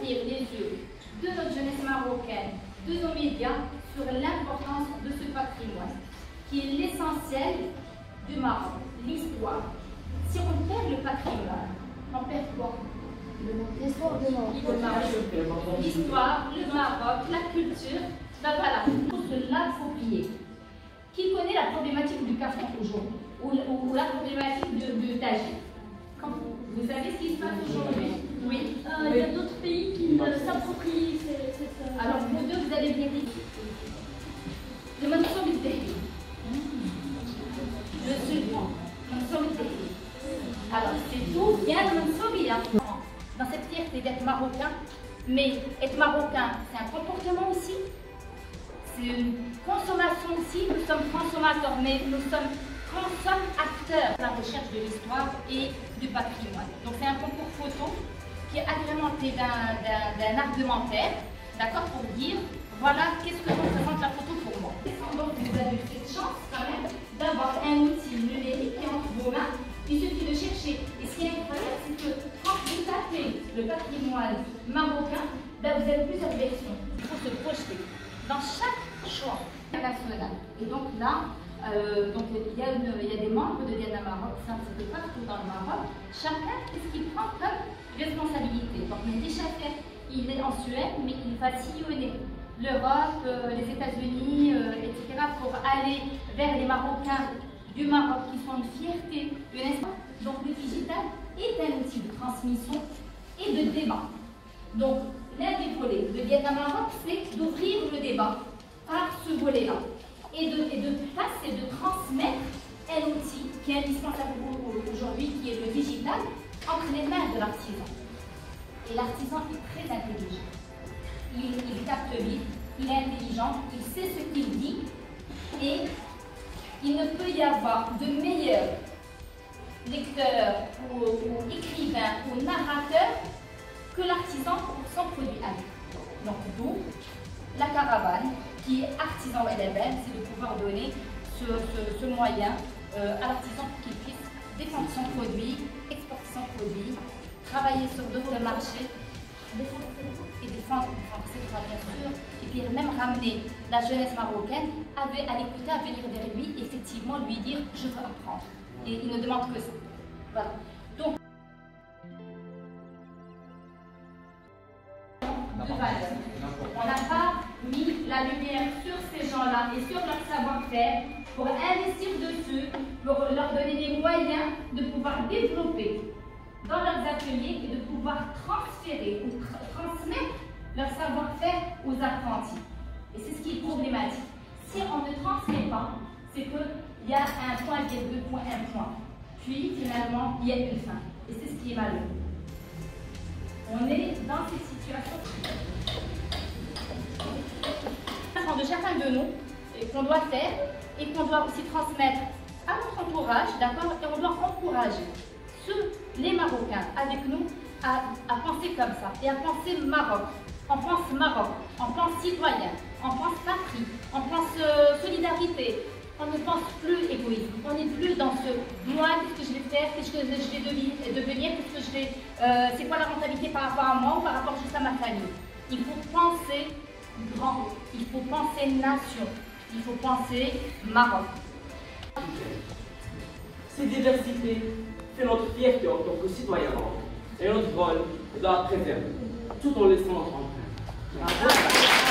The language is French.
ouvrir les yeux de notre jeunesse marocaine, de nos médias, sur l'importance de ce patrimoine, qui est l'essentiel du Maroc, l'histoire. Si on perd le patrimoine, on perd quoi? L'histoire du Maroc. L'histoire, le Maroc, la culture, ben voilà, il faut se l'approprier. Qui connaît la problématique du Kaftan aujourd'hui ou la problématique de Taji? Vous savez ce qui se passe aujourd'hui? Oui. Il y a d'autres pays qui s'approprient cette... Alors vous deux, vous allez bien dire. Le Mansour Biddehi. Le sultan. Mansour Biddehi. Alors c'est tout bien le Mansour Biddehi. Dans cette fierté d'être marocain, mais être marocain, c'est un comportement aussi. C'est une consommation aussi. Nous sommes consommateurs, mais nous sommes acteurs de la recherche de l'histoire et du patrimoine. Donc c'est un concours photo qui est agrémenté d'un argumentaire, d'accord, pour dire voilà qu'est-ce que représente la photo pour moi. Donc vous avez cette chance quand même d'avoir un outil numérique qui est entre vos mains. Il suffit de chercher. Et ce qui est incroyable, c'est que quand vous tapez le patrimoine marocain, ben vous avez plusieurs versions. Il faut se projeter dans chaque choix national. Et donc là, il y a des membres de Diana Maroc, ça ne se fait pas partout dans le Maroc. Chacun, qu'est-ce qu'il prend comme responsabilité? Donc Mehdi Chafer, il est en Suède, mais il va sillonner l'Europe, les États-Unis, etc. pour aller vers les Marocains du Maroc qui sont une fierté, une espèce. Donc le digital est un outil de transmission et de débat. Donc l'un des volets de Diana Maroc, c'est d'ouvrir le débat par ce volet-là. Et de passer, de transmettre un outil qui est indispensable aujourd'hui, qui est le digital, entre les mains de l'artisan. Et l'artisan est très intelligent. Il capte vite, il est intelligent, il sait ce qu'il dit, et il ne peut y avoir de meilleur lecteur ou écrivain ou narrateur que l'artisan pour son produit à lui. Donc d'où la caravane, qui est artisan LMN, c'est de pouvoir donner ce moyen à l'artisan pour qu'il puisse défendre son produit, exporter son produit, travailler sur d'autres marchés, et défendre ses droits bien sûr, et puis même ramener la jeunesse marocaine à l'écouter, à venir vers lui, effectivement lui dire je veux apprendre. Et il ne demande que ça. Voilà. Donc, de valeur. On n'a pas mis la lumière sur ces gens-là et sur leur savoir-faire pour investir dessus, pour leur donner les moyens de pouvoir développer dans leurs ateliers et de pouvoir transférer ou transmettre leur savoir-faire aux apprentis. Et c'est ce qui est problématique. Si on ne transmet pas, c'est qu'il y a un point, il y a deux points, un point. Puis finalement, il y a une fin. Et c'est ce qui est malheureux. On est dans ces situations de chacun de nous et qu'on doit faire et qu'on doit aussi transmettre à notre entourage, d'accord, et on doit encourager les Marocains avec nous à penser comme ça et à penser Maroc. On pense Maroc, on pense citoyen, on pense patrie, on pense solidarité. On ne pense plus égoïsme, on n'est plus dans ce moi, qu'est-ce que je vais faire, qu'est-ce que je vais devenir, qu'est-ce que je vais, c'est quoi la rentabilité par rapport à moi ou par rapport juste à ma famille. Il faut penser grand, il faut penser nation, il faut penser Maroc. Cette diversité fait notre fierté en tant que citoyen et notre rôle de la préserver, tout en laissant notre empreinte.